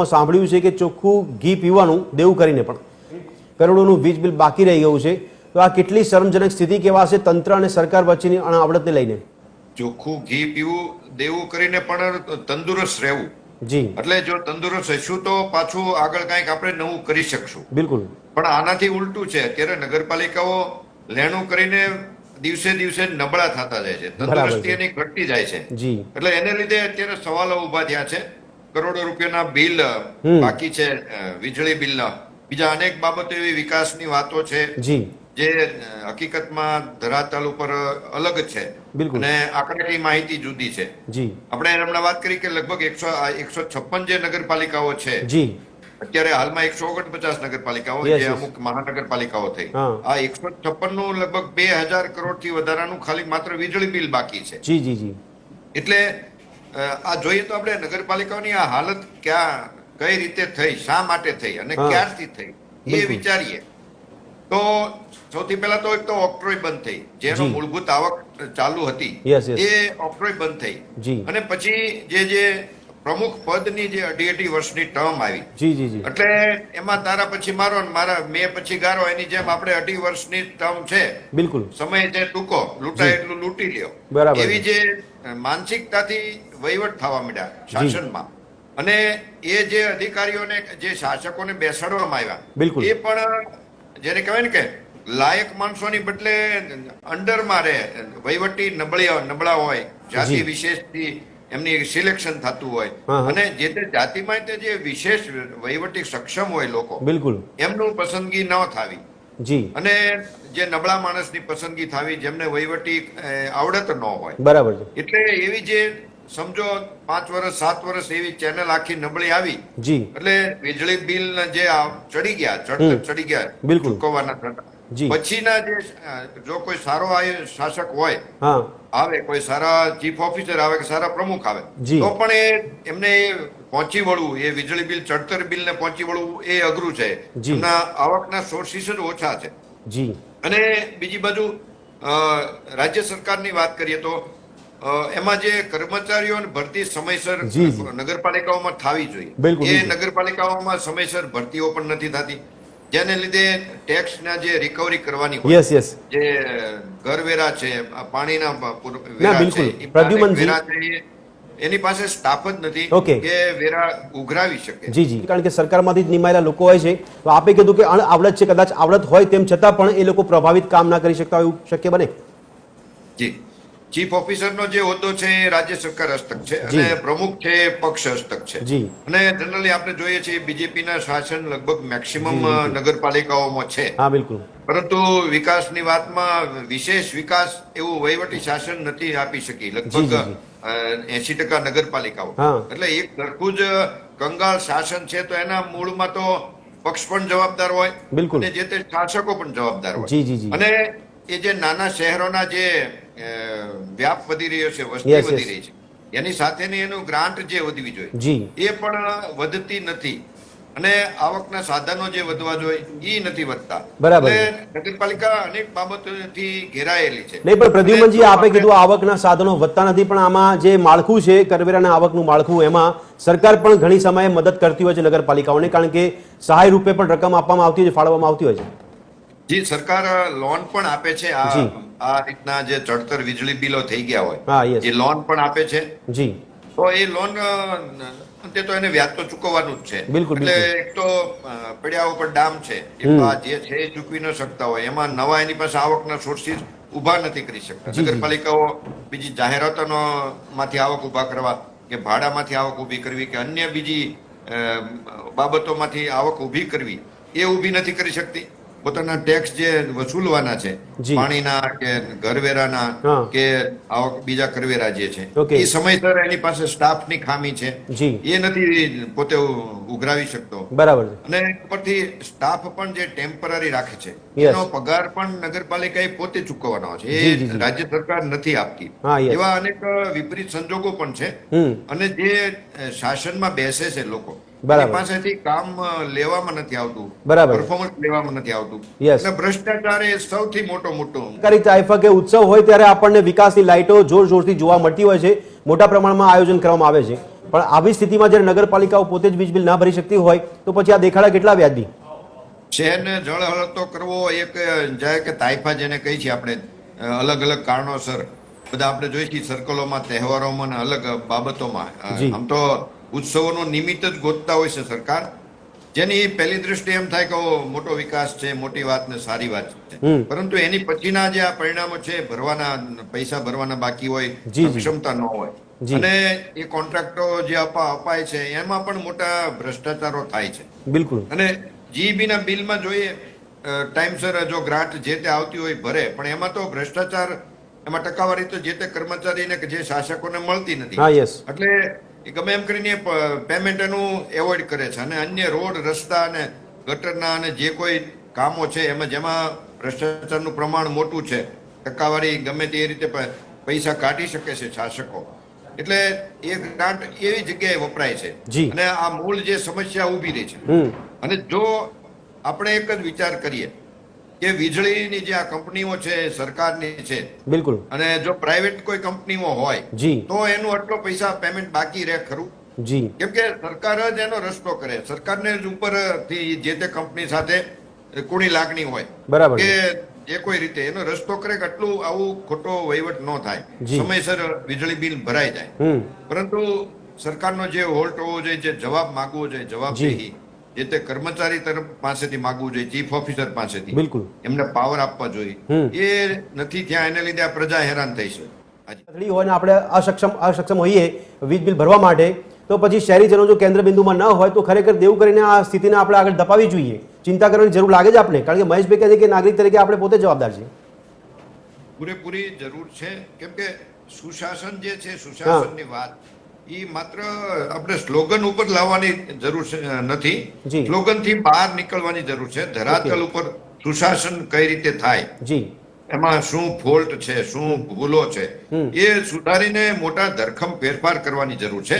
સાંભળ્યું છે કે ચોખ્ખું ઘી પીવાનું દેવું કરીને પણ કરોડોનું વીજ બિલ બાકી રહી ગયું છે. તો આ કેટલી શરમજનક સ્થિતિ કહેવાશે તંત્ર અને સરકાર વચ્ચેની આવડતને લઈને? ચોખ્ખું ઘી પીવું દેવું કરીને પણ તંદુરસ્ત રહેવું. જી, એટલે જો તંદુરસ્ત રહીશું તો પાછું આગળ કંઈક આપણે નવું કરી શકશું. બિલકુલ. પણ આનાથી ઉલટું છે. અત્યારે નગરપાલિકાઓ લેણું કરીને દિવસે દિવસે નબળા થતા જાય છે, તંદુરસ્તી એની ઘટતી જાય છે. જી, એટલે એને લીધે અત્યારે સવાલો ઉભા થયા છે. કરોડો રૂપિયાના બિલ બાકી છે, વીજળી બિલના, બીજા અનેક બાબતો એવી વિકાસની વાતો છે જી, જે હકીકતમાં ધરાતલ ઉપર અલગ છે અને આંકડાકીય માહિતી જુદી છે. જી, આપણે હમણાં વાત કરી કે લગભગ 156 જે નગરપાલિકાઓ છે, જી, અત્યારે હાલમાં 149 નગરપાલિકાઓ જે અમુક મહાનગરપાલિકાઓ થઈ, આ 156 નું લગભગ 2000 કરોડ થી વધારાનું ખાલી માત્ર વીજળી બિલ બાકી છે. જી, જી, જી. એટલે આ જોઈએ તો આપણે નગરપાલિકાઓની આ હાલત કઈ રીતે થઈ, શા માટે થઈ અને ક્યારથી થઈ એ વિચારીએ તો સૌથી પહેલા તો એક તો ઓક્ટ્રોય બંધ થઈ, જેનો મૂળભૂત આવક ચાલુ હતી એ ઓક્ટ્રોય બંધ થઈ. અને પછી જે પ્રમુખ પદની જે 2.5 વર્ષની ટર્મ આવી, એટલે એમાં તારા પછી મારો મેં પછી ગારો, એની જેમ આપણે 2.5 વર્ષની ટર્મ છે, બિલકુલ સમય છે ટૂંકો, લૂંટાય એટલું લૂંટી લ્યો, એવી જે માનસિકતાથી વહીવટ થવા માંડ્યા શાસનમાં. અને એ જે અધિકારીઓને જે શાસકોને બેસાડવામાં આવ્યા એ પણ જેને કહેવાય ને કે લાયક માણસોની બદલે અંડરમાં રહે, વહીવટી નબળા હોય, જાતિ વિશેષથી એમની સિલેક્શન થતું હોય, અને જે તે જાતિમાં તે જે વિશેષ વહીવટી સક્ષમ હોય લોકો, બિલકુલ એમનું પસંદગી ન થાવી, અને જે નબળા માણસની પસંદગી થાવી જેમને વહીવટી આવડત ન હોય. બરાબર. એટલે એવી જે સમજો 5 વર્ષ 7 વર્ષ એવી ચેનલ આખી નબળી આવી, એટલે વીજળી બિલ જે ચડી ગયા ચૂકવવાના થતા, પછીના જે જો કોઈ સારો શાસક હોય આવે, કોઈ સારા ચીફ ઓફિસર આવે કે સારા પ્રમુખ આવે, તો પણ એમને પહોંચી વળવું, એ વીજળી બિલ ચડતર બિલ ને પહોંચી વળવું એ અઘરું છે. એમના આવકના સોર્સિસ જ ઓછા છે. અને બીજી બાજુ રાજ્ય સરકારની વાત કરીએ તો એમાં જે કર્મચારીઓની ભરતી સમયસર નગરપાલિકાઓમાં થવી જોઈએ, એ નગરપાલિકાઓમાં સમયસર ભરતીઓ પણ નથી થતી, જેને લીધે ટેક્સના જે રિકવરી કરવાની હોય, જે ઘરવેરા છે, પાણીના વેરા છે, એની પાસે સ્ટાફ જ નથી કે વેરા ઉઘરાવી શકે. જી, કારણ કે સરકારમાંથી જ નિમાયેલા લોકો હોય છે, તો આપે કીધું કે આવડત છે, કદાચ આવડત હોય તેમ છતાં પણ એ લોકો પ્રભાવિત કામ ના કરી શકતા હોય, એવું શક્ય બને? જી, ચીફ ઓફિસરનો જે હોદ્દો છે એ રાજ્ય સરકાર હસ્તક છે અને પ્રમુખ છે એ પક્ષ હસ્તક છે. અને જનરલી આપણે જોઈએ છીએ બીજેપીના શાસન લગભગ મેક્સિમમ નગરપાલિકાઓમાં છે. બિલકુલ. પરંતુ વિકાસની વાતમાં વિશેષ વિકાસ એવું વહીવટી શાસન નથી આપી શકી લગભગ 80% નગરપાલિકાઓ. એટલે એક સરખું જ કંગાળ શાસન છે, તો એના મૂળમાં તો પક્ષ પણ જવાબદાર હોય અને જે તે શાસકો પણ જવાબદાર હોય. અને એ જે નાના શહેરોના જે વ્યાપ વધી રહ્યો છે, વસ્તી વધી રહી છે, એની સાથેની એનું ગ્રાન્ટ જે વધવી જોઈએ એ પણ વધતી નથી, અને આવકના સાધનો જે વધવા જોઈએ એ નથી વધતા. બરાબર. નગરપાલિકા અનેક બાબતોથી ઘેરાયેલી છે. નહીં, પણ પ્રદ્યુમનજી આપે કીધું આવકના સાધનો વધતા નથી, પણ આમાં જે માળખું છે, કરવેરાના આવકનું માળખું, એમાં સરકાર પણ ઘણી સમયે મદદ કરતી હોય છે નગરપાલિકાઓને, કારણ કે સહાય રૂપે પણ રકમ આપવામાં આવતી હોય છે, ફાળવવામાં આવતી હોય છે. જી, સરકાર લોન પણ આપે છે. આ રીતના જે ચડતર વીજળી બિલો થઈ ગયા હોય એ લોન પણ આપે છે. તો એ લોન અંતે તો એને વ્યાજ તો ચૂકવવાનું જ છે. એટલે એક તો પડ્યા ઉપર ડામ છે, જે છે એ ચૂકવી ન શકતા હોય, એમાં નવા એની પાસે આવકના સોર્સિસ ઉભા નથી કરી શકતા. નગરપાલિકાઓ બીજી જાહેરાતો માંથી આવક ઉભા કરવા કે ભાડામાંથી આવક ઉભી કરવી કે અન્ય બીજી બાબતોમાંથી આવક ઉભી કરવી એ ઉભી નથી કરી શકતી. પોતાના ટેક્સ જે વસૂલવાના છે, પાણીના કે ઘરવેરાના કે બીજા કરવેરા જે છે, એ સમયસર એની પાસે સ્ટાફની ખામી છે, એ નથી પોતે ઉઘરાવી શકતો. બરાબર. અને ઉપરથી સ્ટાફ પણ જે ટેમ્પરરી રાખે છે એનો પગાર પણ નગરપાલિકાએ પોતે ચૂકવવાનો હોય છે, એ રાજ્ય સરકાર નથી આપતી. એવા અનેક વિપરીત સંજોગો પણ છે. અને જે શાસનમાં બેસે છે લોકો, પાસેથી કામ લેવામાં નથી આવતું, પરફોર્મન્સ લેવામાં નથી આવતું, એટલે ભ્રષ્ટાચાર એ સૌથી મોટો સરકારી ચાયફા કે ઉત્સવ હોય ત્યારે આપણને વિકાસની લાઈટો જોરશોરથી જોવા મળતી હોય છે, મોટા પ્રમાણમાં આયોજન કરવામાં આવે છે, પણ આવી સ્થિતિમાં જ્યારે નગરપાલિકાઓ પોતે જ વીજ બિલ ના ભરી શકતી હોય તો પછી આ દેખાડા કેટલા વ્યાજબી? શહેરને જળહળતો કરવો એક જાય કે તાઇફા જેને કહી છે આપણે, અલગ અલગ કારણોસર બધા આપણે જોઈએ છીએ સર્કલોમાં, તહેવારોમાં અને અલગ બાબતોમાં. જી. આમ તો ઉત્સવોનું નિમિત્ત જ ગોતતા હોય છે સરકાર, જેની પહેલી દ્રષ્ટિએ એમ થાય કે મોટો વિકાસ છે, મોટી વાત ને સારી વાત છે. પરંતુ એની પછીના જે આ પરિણામો છે, ભરવાના પૈસા ભરવાના બાકી હોય, ક્ષમતા ન હોય, અને એ કોન્ટ્રાક્ટો જે અપાય છે એમાં પણ મોટા ભ્રષ્ટાચારો થાય છે. બિલકુલ. અને જીઈબી ના બિલમાં જોઈએ ટાઈમસર જો ગ્રાન્ટ જે તે આવતી હોય ભરે, પણ એમાં તો ભ્રષ્ટાચાર, એમાં ટકાવારી તો જે તે કર્મચારીને કે જે શાસકોને મળતી નથી. એટલે એ ગમે એમ કરીને પેમેન્ટ એનું એવોઇડ કરે છે, અને અન્ય રોડ, રસ્તા અને ગટરના અને જે કોઈ કામો છે એમાં જેમાં ભ્રષ્ટાચારનું પ્રમાણ મોટું છે, ટકાવારી ગમે તે રીતે પૈસા કાઢી શકે છે શાસકો. એટલે એ ગ્રાન્ટ એવી જગ્યાએ વપરાય છે, અને આ મૂળ જે સમસ્યા ઊભી રહી છે. અને જો આપણે એક જ વિચાર કરીએ કે વીજળીની જે આ કંપનીઓ છે સરકારની છે, બિલકુલ, અને જો પ્રાઇવેટ કોઈ કંપનીઓ હોય તો એનું આટલો પૈસા પેમેન્ટ બાકી રહે ખરું? કેમ કે સરકાર જ એનો રસ્તો કરે, સરકારને જ ઉપરથી જે તે કંપની સાથે કોની લાગણી હોય, બરાબર, કે જે કોઈ રીતે એનો રસ્તો કરે કે આટલું આવું ખોટો વહીવટ ન થાય, સમયસર વીજળી બિલ ભરાઈ જાય. પરંતુ સરકારનો જે હોલ્ટ હોવો જોઈએ, જે જવાબ માંગવો જોઈએ, જવાબદેહી જે તે કર્મચારી તરફ પાસેથી માંગવું જોઈએ, ચીફ ઓફિસર પાસેથી, બિલકુલ, એમને પાવર આપવા જોઈએ, એ નથી થયા. એને લીધે આ પ્રજા હેરાન થઈ છે. હોય ને આપણે અસક્ષમ હોઈએ વીજ બિલ ભરવા માટે, તો પછી શહેરીજનો જો કેન્દ્ર બિંદુમાં ન હોય તો ખરેખર દેવું કરીને આ સ્થિતિને આપણે આગળ ધપાવી જોઈએ. ચિંતા કરવાની જરૂર લાગે છે આપણે, કારણ કે મહેશભાઈ કહે છે કે નાગરિક તરીકે આપણે પોતે જવાબદાર છે. પૂરેપૂરી જરૂર છે, કેમ કે સુશાસન જે છે, સુશાસનની વાત એ માત્ર આપણે સ્લોગન ઉપર લાવવાની જરૂર નથી, સ્લોગન થી બહાર નીકળવાની જરૂર છે. ધરાતલ ઉપર સુશાસન કઈ રીતે થાય, એમાં શું ફોલ્ટ છે, શું ભૂલો છે, એ સુધારીને મોટા ધરખમ ફેરફાર કરવાની જરૂર છે,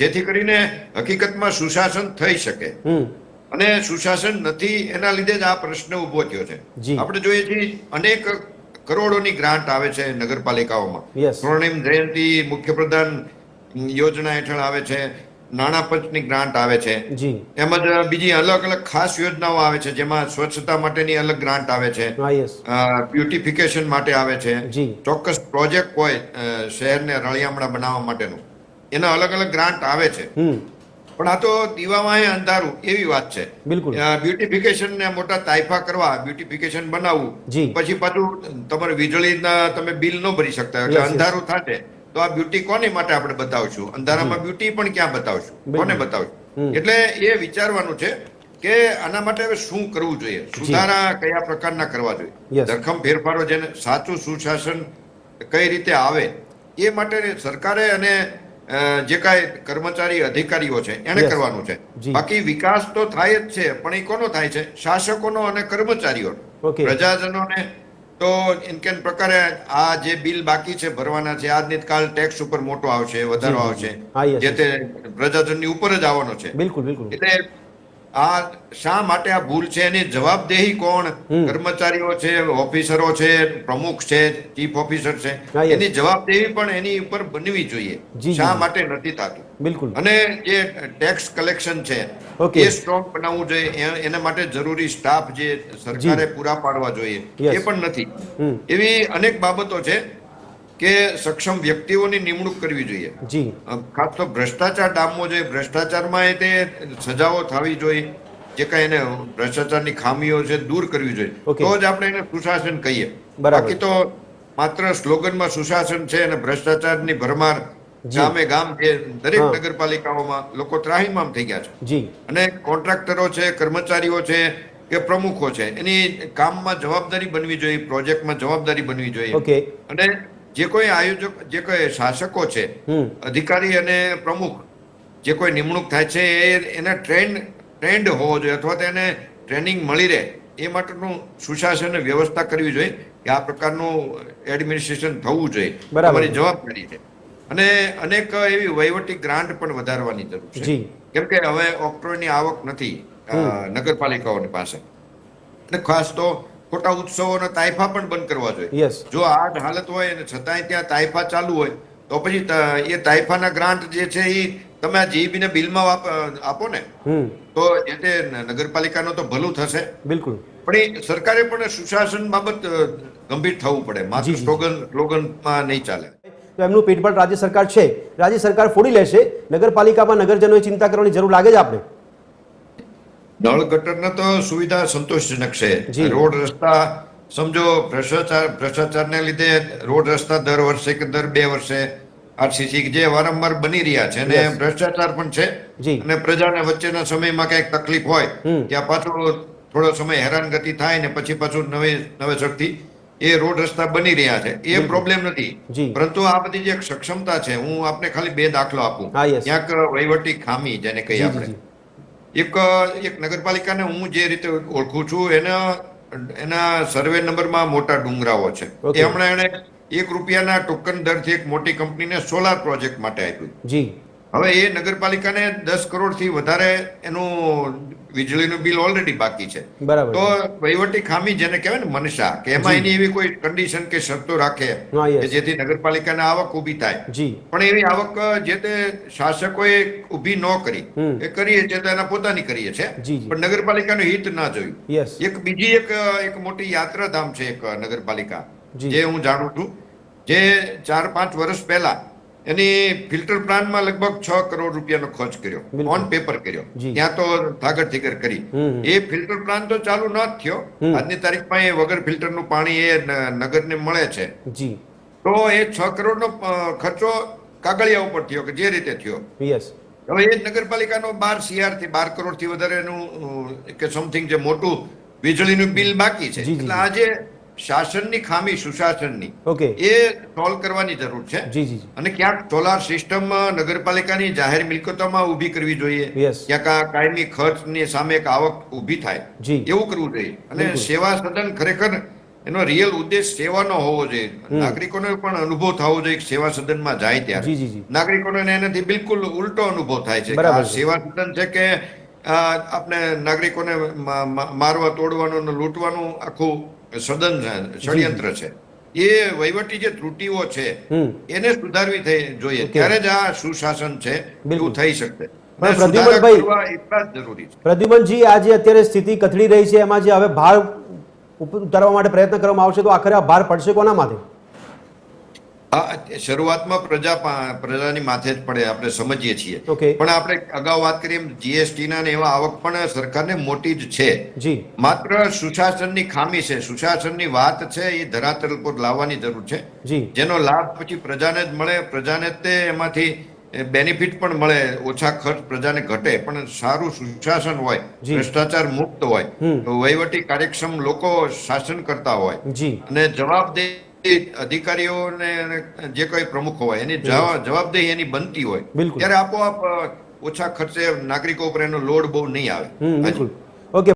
જેથી કરીને હકીકતમાં સુશાસન થઈ શકે. અને સુશાસન નથી, એના લીધે જ આ પ્રશ્ન ઉભો થયો છે. આપણે જોઈએ છીએ અનેક કરોડોની ગ્રાન્ટ આવે છે નગરપાલિકાઓમાં. સ્વર્ણિમ જયંતિ મુખ્યપ્રધાન યોજના હેઠળ આવે છે, નાણાં પંચની ગ્રાન્ટ આવે છે, એમાં બીજી અલગ અલગ ખાસ યોજનાઓ આવે છે, જેમાં સ્વચ્છતા માટેની અલગ ગ્રાન્ટ આવે છે, બ્યુટિફિકેશન માટે આવે છે, ચોક્કસ પ્રોજેક્ટ હોય શહેરને રળિયામણા બનાવવા માટેનું, એના અલગ અલગ ગ્રાન્ટ આવે છે. પણ આ તો દીવામાં અંધારું એવી વાત છે. બ્યુટિફિકેશન ને મોટા તાઇફા કરવા, બ્યુટિફિકેશન બનાવવું, પછી પાછું તમારે વીજળીના તમે બિલ ન ભરી શકતા, એટલે અંધારું થાય. તો આ બ્યુટી કોને માટે આપણે બતાવશું? અંધારામાં બ્યુટી પણ ક્યાં બતાવશું, કોને બતાવશું? એટલે એ વિચારવાનું છે કે આના માટે હવે શું કરવું જોઈએ, સુધારા કયા પ્રકારના કરવા જોઈએ, ધરખમ ફેરફારો, જેને સાચું સુશાસન કઈ રીતે આવે એ માટે સરકારે અને જે કાંઈ કર્મચારી અધિકારીઓ છે એને કરવાનું છે. બાકી વિકાસ તો થાય જ છે, પણ એ કોનો થાય છે? શાસકોનો અને કર્મચારીઓનો. પ્રજાજનોને તો ઇનકેન પ્રકારે આ જે બિલ બાકી છે ભરવાના છે, આજની કાલ ટેક્સ ઉપર મોટો આવશે, વધારો આવશે, જે તે પ્રજાજનની ઉપર જ આવવાનો છે. બિલકુલ, બિલકુલ. એટલે આ શા માટે આ ભૂલ છે, એની જવાબદેહી કોણ? કર્મચારીઓ છે, ઓફિસરો છે, પ્રમુખ છે, ચીફ ઓફિસર છે, એની જવાબદેહી પણ એની ઉપર બનવી જોઈએ. શા માટે નથી થતું? બિલકુલ. અને જે ટેક્સ કલેક્શન છે એ સ્ટ્રોંગ બનાવવું જોઈએ, એના માટે જરૂરી સ્ટાફ જે સરકારે પૂરા પાડવા જોઈએ, એ પણ નથી. એવી અનેક બાબતો છે કે સક્ષમ વ્યક્તિઓની નિમણૂક કરવી જોઈએ. ખાસ તો ભ્રષ્ટાચાર ડામવો જોઈએ. ભ્રષ્ટાચારમાં તે સજાઓ થવી જોઈએ, જે કઈ એને ભ્રષ્ટાચારની ખામીઓ છે દૂર કરવી જોઈએ, તો જ આપણે એને સુશાસન કહીએ. બાકી તો માત્ર સ્લોગનમાં સુશાસન છે અને ભ્રષ્ટાચારની ભરમાર ગામે ગામ જે દરેક નગરપાલિકાઓમાં લોકો ત્રાહિમામ થઈ ગયા છે. અને કોન્ટ્રાક્ટરો છે, કર્મચારીઓ છે કે પ્રમુખો છે, એની કામમાં જવાબદારી બનવી જોઈએ, પ્રોજેક્ટમાં જવાબદારી બનવી જોઈએ. અને જે કોઈ આયોજક, જે કોઈ શાસકો છે, અધિકારી અને પ્રમુખ જે કોઈ નિમણૂક થાય છે, એને ટ્રેન્ડ હોવો જોઈએ, અથવા તો એને ટ્રેનિંગ મળી રહે એ માટેનું સુશાસન વ્યવસ્થા કરવી જોઈએ કે આ પ્રકારનું એડમિનિસ્ટ્રેશન થવું જોઈએ. તમારી જવાબદારી છે. અને અનેક એવી વહીવટી ગ્રાન્ટ પણ વધારવાની જરૂર છે, કેમ કે હવે ઓક્ટ્રોયની આવક નથી નગરપાલિકાઓની પાસે. અને ખાસ તો ખોટા ઉત્સવોના તાઇફા પણ બંધ કરવા જોઈએ. જો આ હાલત હોય અને છતાંય ત્યાં તાઇફા ચાલુ હોય તો પછી એ તાઇફાના ગ્રાન્ટ જે છે એ તમે આ જીઈબી ને બિલમાં આપો ને તો એ તે નગરપાલિકાનો તો ભલું થશે. બિલકુલ. પણ એ સરકારે પણ સુશાસન બાબત ગંભીર થવું પડે, માત્ર સ્લોગનમાં નહીં ચાલે. તો એમનું પીઠબળ રાજ્ય સરકાર છે, રાજ્ય સરકાર ફોડી લેશે, નગરપાલિકામાં નગરજનોએ ચિંતા કરવાની જરૂર લાગે છે આપણે? નળ ગટરના તો સુવિધા સંતોષજનક છે. રોડ રસ્તા સમજો ભ્રષ્ટાચારને લીધે રોડ રસ્તા દર વર્ષે કે દર 2 વર્ષે આરસીસી જે વારંવાર બની રહ્યા છે અને ભ્રષ્ટાચાર પણ છે અને પ્રજાને વચ્ચેના સમયમાં કઈક તકલીફ હોય ત્યાં પાછો થોડો સમય હેરાનગતિ થાય ને પછી પાછું નવેસરથી એ રોડ રસ્તા બની રહ્યા છે, એ પ્રોબ્લેમ નથી. પરંતુ આ બધી જે સક્ષમતા છે, હું આપને ખાલી 2 દાખલો આપું. ક્યાંક વહીવટી ખામી જેને કહીએ આપણે, એક નગરપાલિકાને હું જે રીતે ઓળખું છું એના સર્વે નંબરમાં મોટા ડુંગરાઓ છે. એ હમણાં એને ₹1 ટોકન દરથી એક મોટી કંપનીને સોલાર પ્રોજેક્ટ માટે આપ્યું. હવે એ નગરપાલિકાને 10 કરોડથી વધારે એનું વીજળીનું બિલ ઓલરેડી બાકી છે. તો વહીવટી ખામી જેને કહેવાય ને મનસા, કે એમાં એની એવી કોઈ કન્ડિશન કે શરતો રાખે કે જેથી નગરપાલિકાને આવક ઊભી થાય, પણ એવી આવક જે તે શાસકોએ ઊભી ન કરી, એ કરીએ છે તો એના પોતાની કરીએ છે, પણ નગરપાલિકાનું હિત ના જોયું. એક બીજી એક મોટી યાત્રાધામ છે એક નગરપાલિકા જે હું જાણું છું, જે 4-5 વર્ષ પહેલા એની ફિલ્ટર પ્લાન્ટમાં લગભગ ₹6 કરોડ ખર્ચ કર્યો, ઓન પેપર કર્યો, ત્યાં તો થાગડ થીગર કરી. એ ફિલ્ટર પ્લાન્ટ તો ચાલુ ન જ થયો, આજની તારીખમાં એ વગર ફિલ્ટરનું પાણી એ નગરને મળે છે. તો એ 6 કરોડનો ખર્ચો કાગળિયા ઉપર થયો કે જે રીતે થયો. હવે એ નગરપાલિકાનો 12 કરોડથી વધારે એનું કે સમથિંગ જે મોટું વીજળીનું બિલ બાકી છે. એટલે આજે શાસનની ખામી, સુશાસનની, એ સોલ્વ કરવાની જરૂર છે. અને ક્યાંક સોલાર સિસ્ટમ નગરપાલિકાની જાહેર મિલકતોમાં ઊભી કરવી જોઈએ, ક્યાંક કાયમી ખર્ચની સામે એક આવક ઊભી થાય, એવું કરવું જોઈએ. અને સેવા સદન ખરેખર એનો રિયલ ઉદ્દેશ સેવાનો હોવો જોઈએ. નાગરિકોને પણ અનુભવ થવો જોઈએ સેવા સદનમાં જાય ત્યારે. નાગરિકોને એનાથી બિલકુલ ઉલટો અનુભવ થાય છે કે આ સેવા સદન છે કે આપણે નાગરિકોને મારવા, તોડવાનું, લૂંટવાનું આખું સદન ષડયંત્ર છે. એ વહીવટી જે ત્રુટિઓ છે એને સુધારવી જોઈએ, ત્યારે જ આ સુશાસન છે એવું થઈ શકશે. પ્રદ્યુમનજી, આ જે અત્યારે સ્થિતિ કથળી રહી છે, એમાં જે હવે ભાર ઉતારવા માટે પ્રયત્ન કરવામાં આવશે, તો આખરે આ ભાર પડશે કોના માથે? શરૂઆતમાં પ્રજાની માથે જ પડે, આપણે સમજીએ છીએ. પણ આપણે અગાઉ વાત કરીએ જીએસટી ના એવા આવક પણ સરકારને મોટી જ છે. માત્ર સુશાસનની ખામી છે, સુશાસનની વાત છે, એ ધરાતલ પર લાવવાની જરૂર છે, જેનો લાભ પછી પ્રજાને જ મળે, પ્રજાને તે એમાંથી બેનિફિટ પણ મળે, ઓછા ખર્ચ પ્રજાને ઘટે, પણ સારું સુશાસન હોય, ભ્રષ્ટાચાર મુક્ત હોય, વહીવટી કાર્યક્ષમ લોકો શાસન કરતા હોય અને જવાબદેહી અધિકારીઓને જે કોઈ પ્રમુખ હોય એની જવાબદેહી એની બનતી હોય, ત્યારે આપોઆપ ઓછા ખર્ચે નાગરિકો ઉપર એનો લોડ બહુ નહીં આવે. ઓકે.